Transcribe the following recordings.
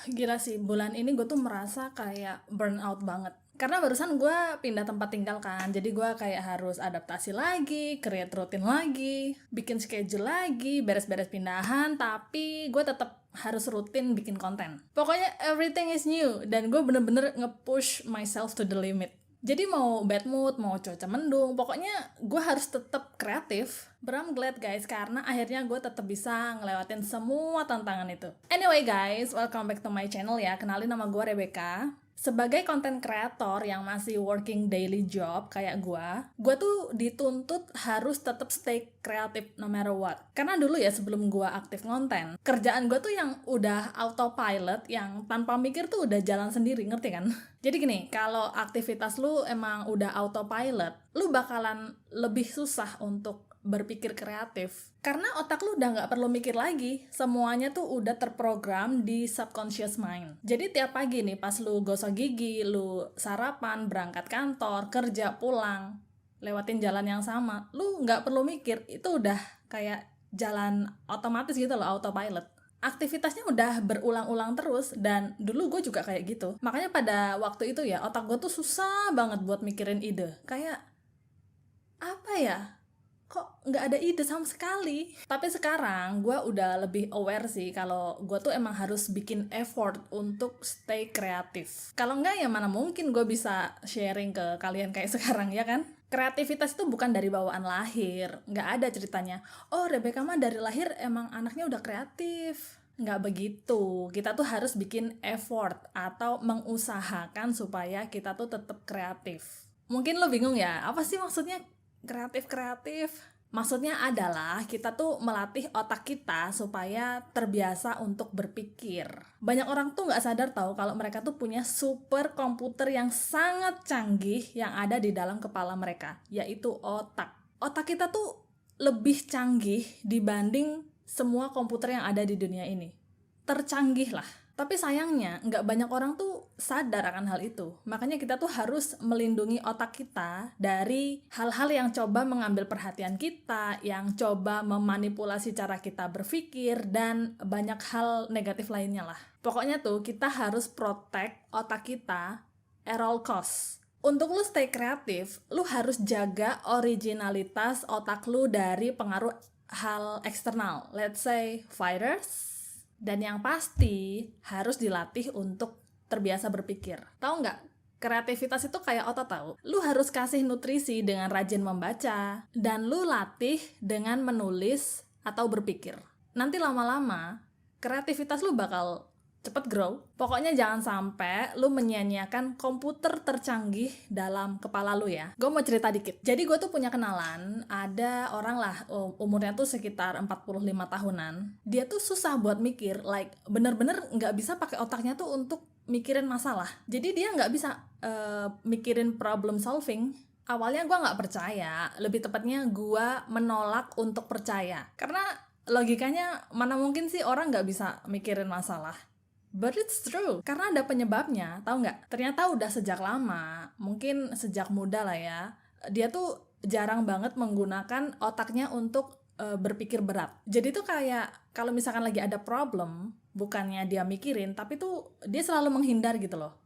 Gila sih, bulan ini gue tuh merasa kayak burnout banget. Karena barusan gue pindah tempat tinggal kan, jadi gue kayak harus adaptasi lagi, create rutin lagi, bikin schedule lagi, beres-beres pindahan, tapi gue tetap harus rutin bikin konten. Pokoknya everything is new, dan gue bener-bener nge-push myself to the limit. Jadi mau bad mood, mau cuaca mendung, pokoknya gue harus tetap kreatif. But I'm glad guys, karena akhirnya gue tetap bisa ngelewatin semua tantangan itu. Anyway guys, welcome back to my channel ya. Kenalin, nama gue Rebecca. Sebagai content creator yang masih working daily job kayak gue tuh dituntut harus tetap stay kreatif no matter what. Karena dulu ya sebelum gue aktif ngonten, kerjaan gue tuh yang udah autopilot, yang tanpa mikir tuh udah jalan sendiri, ngerti kan? Jadi gini, kalau aktivitas lu emang udah autopilot, lu bakalan lebih susah untuk berpikir kreatif. Karena otak lu udah nggak perlu mikir lagi, semuanya tuh udah terprogram di subconscious mind. Jadi tiap pagi nih pas lu gosok gigi, lu sarapan, berangkat kantor, kerja, pulang, lewatin jalan yang sama, lu nggak perlu mikir, itu udah kayak jalan otomatis gitu loh, autopilot. Aktivitasnya udah berulang-ulang terus, dan dulu gue juga kayak gitu. Makanya pada waktu itu ya, otak gue tuh susah banget buat mikirin ide. Kayak, apa ya? Kok nggak ada ide sama sekali. Tapi sekarang gue udah lebih aware sih kalau gue tuh emang harus bikin effort untuk stay kreatif. Kalau nggak ya mana mungkin gue bisa sharing ke kalian kayak sekarang, ya kan? Kreativitas itu bukan dari bawaan lahir. Nggak ada ceritanya, oh Rebecca mah dari lahir emang anaknya udah kreatif. Nggak begitu. Kita tuh harus bikin effort atau mengusahakan supaya kita tuh tetap kreatif. Mungkin lo bingung ya, apa sih maksudnya kreatif? Maksudnya adalah kita tuh melatih otak kita supaya terbiasa untuk berpikir. Banyak orang tuh nggak sadar tahu kalau mereka tuh punya super komputer yang sangat canggih yang ada di dalam kepala mereka, yaitu otak. Otak kita tuh lebih canggih dibanding semua komputer yang ada di dunia ini. Tercanggih lah. Tapi sayangnya, nggak banyak orang tuh sadar akan hal itu. Makanya kita tuh harus melindungi otak kita dari hal-hal yang coba mengambil perhatian kita, yang coba memanipulasi cara kita berpikir, dan banyak hal negatif lainnya lah. Pokoknya tuh kita harus protect otak kita at all cost. Untuk lu stay kreatif, lu harus jaga originalitas otak lu dari pengaruh hal eksternal. Let's say virus. Dan yang pasti harus dilatih untuk terbiasa berpikir. Tahu nggak? Kreativitas itu kayak otot tahu. Lu harus kasih nutrisi dengan rajin membaca, dan lu latih dengan menulis atau berpikir. Nanti lama-lama kreativitas lu bakal cepet grow. Pokoknya jangan sampai lu menyia-nyiakan komputer tercanggih dalam kepala lu ya. Gue mau cerita dikit. Jadi gue tuh punya kenalan, ada orang lah, umurnya tuh sekitar 45 tahunan. Dia tuh susah buat mikir, like bener-bener nggak bisa pakai otaknya tuh untuk mikirin masalah. Jadi dia nggak bisa mikirin problem solving. Awalnya gue nggak percaya, lebih tepatnya gue menolak untuk percaya. Karena logikanya mana mungkin sih orang nggak bisa mikirin masalah. But it's true, karena ada penyebabnya, tahu nggak? Ternyata udah sejak lama, mungkin sejak muda lah ya, dia tuh jarang banget menggunakan otaknya untuk berpikir berat. Jadi tuh kayak kalau misalkan lagi ada problem, bukannya dia mikirin, tapi tuh dia selalu menghindar gitu loh.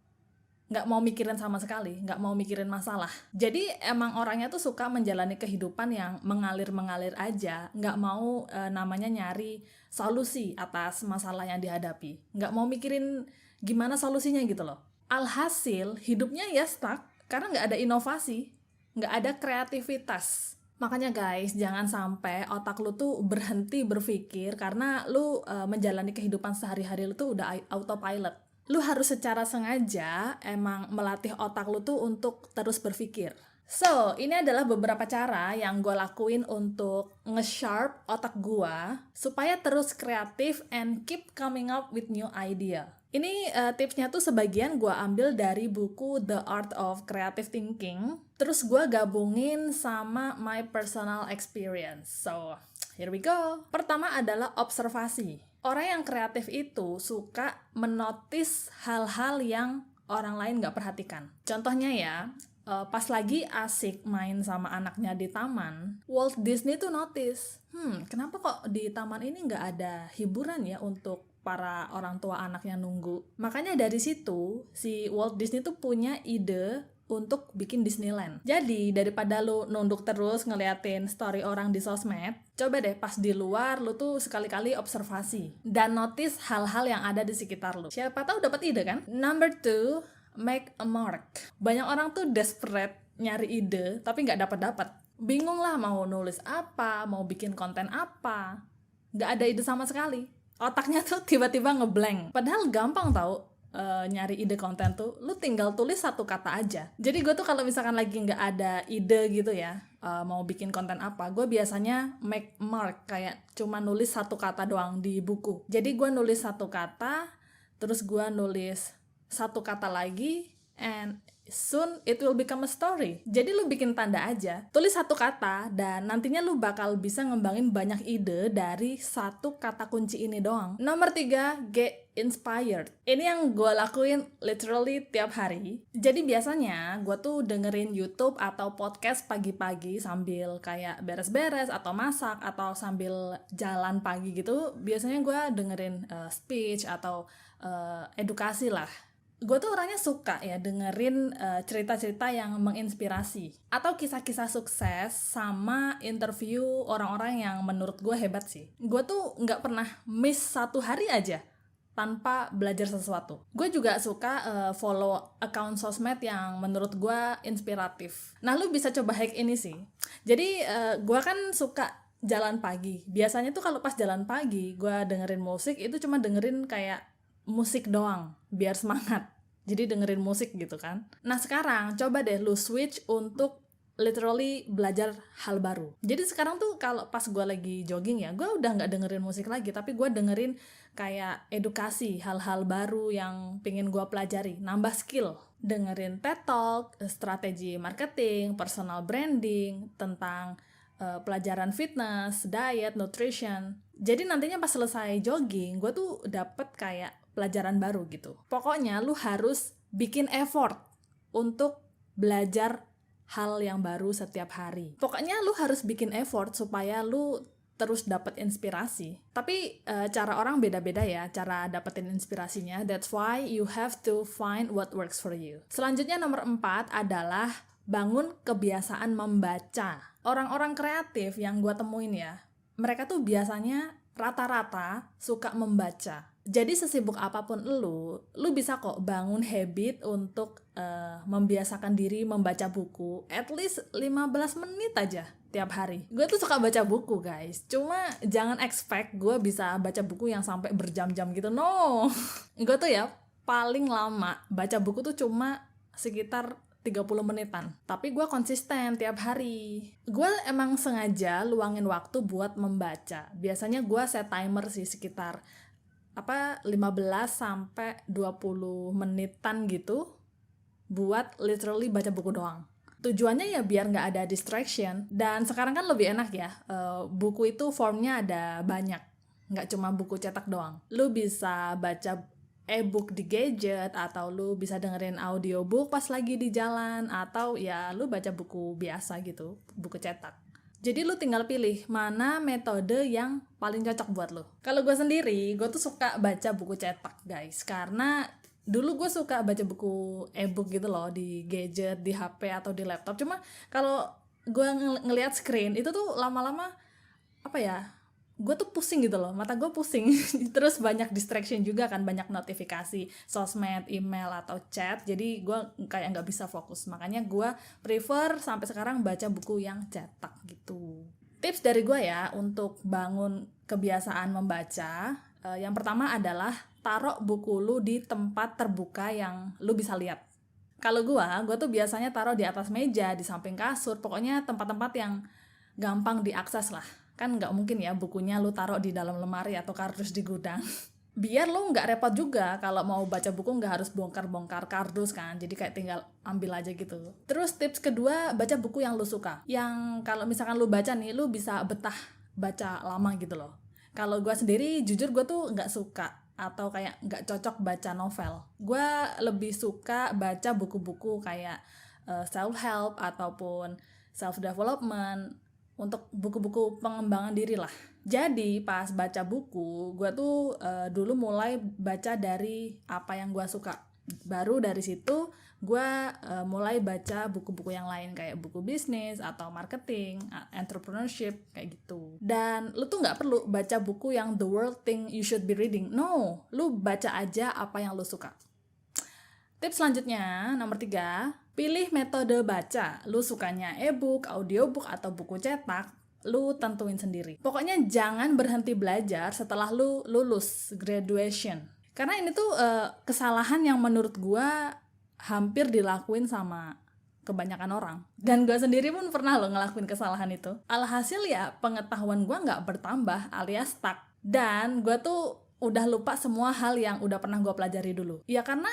Nggak mau mikirin sama sekali, nggak mau mikirin masalah. Jadi emang orangnya tuh suka menjalani kehidupan yang mengalir-mengalir aja, nggak mau namanya nyari solusi atas masalah yang dihadapi. Nggak mau mikirin gimana solusinya gitu loh. Alhasil hidupnya ya stuck, karena nggak ada inovasi, nggak ada kreativitas. Makanya guys, jangan sampai otak lu tuh berhenti berpikir karena lu menjalani kehidupan sehari-hari lu tuh udah autopilot. Lu harus secara sengaja emang melatih otak lu tuh untuk terus berpikir. So, ini adalah beberapa cara yang gue lakuin untuk nge-sharp otak gue supaya terus kreatif and keep coming up with new idea. Ini tipsnya tuh sebagian gue ambil dari buku The Art of Creative Thinking. Terus gue gabungin sama my personal experience. So, here we go. Pertama adalah observasi. Orang yang kreatif itu suka menotis hal-hal yang orang lain gak perhatikan. Contohnya ya, pas lagi asik main sama anaknya di taman, Walt Disney tuh notice, kenapa kok di taman ini gak ada hiburan ya untuk para orang tua anaknya nunggu. Makanya dari situ si Walt Disney tuh punya ide untuk bikin Disneyland. Jadi daripada lu nunduk terus ngeliatin story orang di sosmed, coba deh pas di luar lu tuh sekali-kali observasi dan notice hal-hal yang ada di sekitar lu. Siapa tahu dapat ide kan? Number 2, make a mark. Banyak orang tuh desperate nyari ide tapi nggak dapat. Bingung lah mau nulis apa, mau bikin konten apa. Nggak ada ide sama sekali. Otaknya tuh tiba-tiba ngeblank. Padahal gampang tau nyari ide konten tuh, lu tinggal tulis satu kata aja. Jadi gue tuh kalau misalkan lagi nggak ada ide gitu ya, mau bikin konten apa, gue biasanya make mark, kayak cuma nulis satu kata doang di buku. Jadi gue nulis satu kata, terus gue nulis satu kata lagi, and soon it will become a story. Jadi lu bikin tanda aja, tulis satu kata, dan nantinya lu bakal bisa ngembangin banyak ide dari satu kata kunci ini doang. Nomor 3, get inspired. Ini yang gue lakuin literally tiap hari. Jadi biasanya gue tuh dengerin YouTube atau podcast pagi-pagi sambil kayak beres-beres atau masak atau sambil jalan pagi gitu. Biasanya gue dengerin speech atau edukasi lah. Gue tuh orangnya suka ya dengerin cerita-cerita yang menginspirasi atau kisah-kisah sukses sama interview orang-orang yang menurut gue hebat sih. Gue tuh nggak pernah miss satu hari aja tanpa belajar sesuatu. Gue juga suka follow account sosmed yang menurut gue inspiratif. Nah, lu bisa coba hack ini sih. Jadi gue kan suka jalan pagi. Biasanya tuh kalau pas jalan pagi gue dengerin musik, itu cuma dengerin kayak musik doang biar semangat. Jadi dengerin musik gitu kan. Nah sekarang coba deh lu switch untuk literally belajar hal baru. Jadi sekarang tuh kalau pas gue lagi jogging ya, gue udah nggak dengerin musik lagi, tapi gue dengerin kayak edukasi, hal-hal baru yang pengen gue pelajari, nambah skill. Dengerin TED Talk, strategi marketing, personal branding, tentang pelajaran fitness, diet, nutrition. Jadi nantinya pas selesai jogging, gue tuh dapet kayak pelajaran baru gitu. Pokoknya lu harus bikin effort untuk belajar hal yang baru setiap hari. Pokoknya lu harus bikin effort supaya lu terus dapat inspirasi. Tapi cara orang beda-beda ya, cara dapetin inspirasinya. That's why you have to find what works for you. Selanjutnya nomor 4 adalah bangun kebiasaan membaca. Orang-orang kreatif yang gue temuin ya, mereka tuh biasanya rata-rata suka membaca. Jadi sesibuk apapun lu bisa kok bangun habit untuk membiasakan diri membaca buku at least 15 menit aja tiap hari. Gue tuh suka baca buku guys, cuma jangan expect gue bisa baca buku yang sampai berjam-jam gitu, no. Gue tuh ya paling lama baca buku tuh cuma sekitar 30 menitan. Tapi gue konsisten tiap hari. Gue emang sengaja luangin waktu buat membaca. Biasanya gue set timer sih sekitar 15 sampai 20 menitan gitu buat literally baca buku doang. Tujuannya ya biar nggak ada distraction. Dan sekarang kan lebih enak ya, buku itu formnya ada banyak, nggak cuma buku cetak doang. Lu bisa baca e-book di gadget, atau lu bisa dengerin audiobook pas lagi di jalan, atau ya lu baca buku biasa gitu, buku cetak. Jadi lu tinggal pilih mana metode yang paling cocok buat lu. Kalau gue sendiri, gue tuh suka baca buku cetak guys, karena dulu gue suka baca buku e-book gitu loh di gadget, di HP atau di laptop. Cuma kalau gue ngelihat screen itu tuh lama-lama apa ya, gue tuh pusing gitu loh, mata gue pusing. Terus banyak distraction juga kan, banyak notifikasi sosmed, email atau chat, jadi gue kayak nggak bisa fokus. Makanya gue prefer sampai sekarang baca buku yang cetak gitu. Tips dari gue ya untuk bangun kebiasaan membaca, yang pertama adalah taruh buku lu di tempat terbuka yang lu bisa lihat. Kalau gue tuh biasanya taruh di atas meja, di samping kasur, pokoknya tempat-tempat yang gampang diakses lah. Kan nggak mungkin ya bukunya lu taruh di dalam lemari atau kardus di gudang. Biar lu nggak repot juga kalau mau baca buku, nggak harus bongkar-bongkar kardus kan, jadi kayak tinggal ambil aja gitu. Terus tips kedua, baca buku yang lu suka, yang kalau misalkan lu baca nih, lu bisa betah baca lama gitu loh. Kalau gue sendiri jujur gue tuh nggak suka atau kayak nggak cocok baca novel. Gue lebih suka baca buku-buku kayak self-help ataupun self-development, untuk buku-buku pengembangan diri lah. Jadi pas baca buku, gue tuh dulu mulai baca dari apa yang gue suka. Baru dari situ gue mulai baca buku-buku yang lain kayak buku bisnis atau marketing, entrepreneurship kayak gitu. Dan lu tuh nggak perlu baca buku yang the world think you should be reading. No, lu baca aja apa yang lu suka. Tips selanjutnya, nomor 3, pilih metode baca. Lu sukanya e-book, audiobook, atau buku cetak, lu tentuin sendiri. Pokoknya jangan berhenti belajar setelah lu lulus graduation. Karena ini tuh kesalahan yang menurut gua hampir dilakuin sama kebanyakan orang. Dan gue sendiri pun pernah loh ngelakuin kesalahan itu. Alhasil ya pengetahuan gue nggak bertambah alias stuck. Dan gue tuh udah lupa semua hal yang udah pernah gue pelajari dulu. Ya karena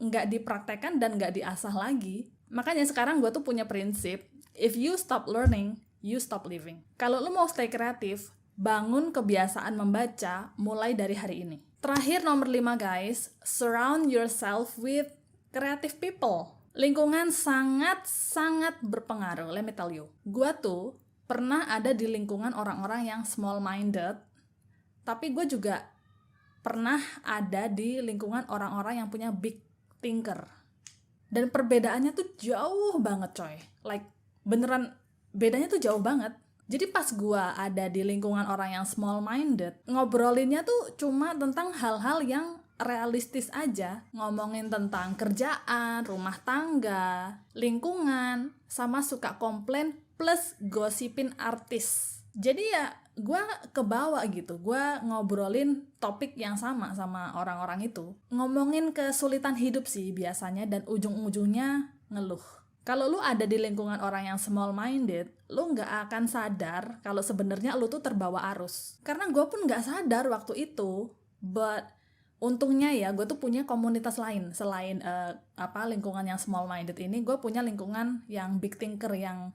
nggak dipraktekkan dan nggak diasah lagi. Makanya sekarang gue tuh punya prinsip, if you stop learning, you stop living. Kalau lu mau stay kreatif, bangun kebiasaan membaca mulai dari hari ini. Terakhir nomor 5 guys, surround yourself with creative people. Lingkungan sangat-sangat berpengaruh, let me tell you. Gue tuh pernah ada di lingkungan orang-orang yang small-minded, tapi gue juga pernah ada di lingkungan orang-orang yang punya big thinker. Dan perbedaannya tuh jauh banget coy. Like, beneran bedanya tuh jauh banget. Jadi pas gue ada di lingkungan orang yang small-minded, ngobrolinnya tuh cuma tentang hal-hal yang realistis aja, ngomongin tentang kerjaan, rumah tangga, lingkungan, sama suka komplain plus gosipin artis. Jadi ya gue kebawa gitu, gue ngobrolin topik yang sama orang-orang itu. Ngomongin kesulitan hidup sih biasanya dan ujung-ujungnya ngeluh. Kalau lu ada di lingkungan orang yang small-minded, lu nggak akan sadar kalau sebenarnya lu tuh terbawa arus. Karena gue pun nggak sadar waktu itu, but untungnya ya gue tuh punya komunitas lain selain lingkungan yang small-minded ini. Gue punya lingkungan yang big thinker yang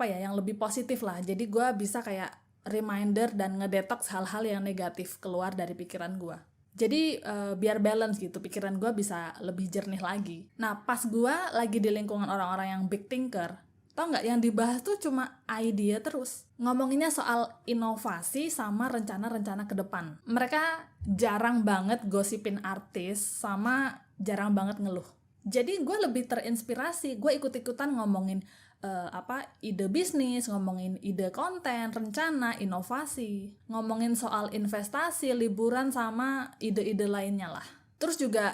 yang lebih positif lah. Jadi gue bisa kayak reminder dan ngedetox hal-hal yang negatif keluar dari pikiran gue. Jadi biar balance gitu, pikiran gue bisa lebih jernih lagi. Nah pas gue lagi di lingkungan orang-orang yang big thinker, tau nggak yang dibahas tuh cuma idea terus. Ngomonginnya soal inovasi sama rencana-rencana ke depan. Mereka jarang banget gosipin artis sama jarang banget ngeluh. Jadi gue lebih terinspirasi, gue ikut-ikutan ngomongin ide bisnis, ngomongin ide konten, rencana, inovasi, ngomongin soal investasi, liburan, sama ide-ide lainnya lah. Terus juga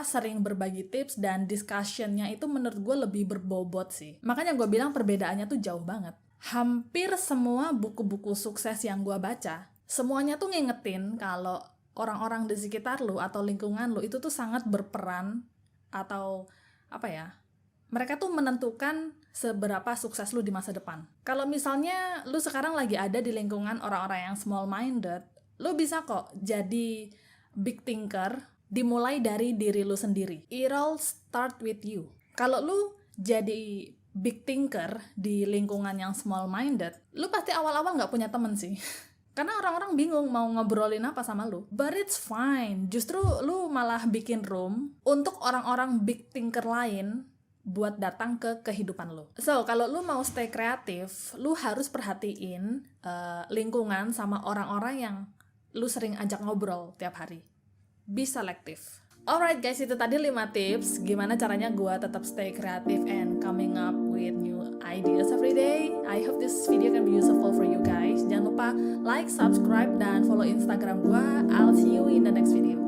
sering berbagi tips dan discussionnya itu menurut gue lebih berbobot sih. Makanya gue bilang perbedaannya tuh jauh banget. Hampir semua buku-buku sukses yang gue baca, semuanya tuh ngingetin kalau orang-orang di sekitar lu atau lingkungan lu itu tuh sangat berperan atau mereka tuh menentukan seberapa sukses lu di masa depan. Kalau misalnya lu sekarang lagi ada di lingkungan orang-orang yang small-minded, lu bisa kok jadi big thinker dimulai dari diri lu sendiri. It all start with you. Kalau lu jadi big thinker di lingkungan yang small-minded, lu pasti awal-awal nggak punya temen sih. Karena orang-orang bingung mau ngobrolin apa sama lu. But it's fine. Justru lu malah bikin room untuk orang-orang big thinker lain buat datang ke kehidupan lu. So, kalau lu mau stay kreatif, lu harus perhatiin lingkungan sama orang-orang yang lu sering ajak ngobrol tiap hari. Be selective. Alright guys, itu tadi 5 tips gimana caranya gue tetap stay kreatif and coming up with new ideas every day. I hope this video can be useful for you guys. Jangan lupa like, subscribe, dan follow Instagram gue. I'll see you in the next video.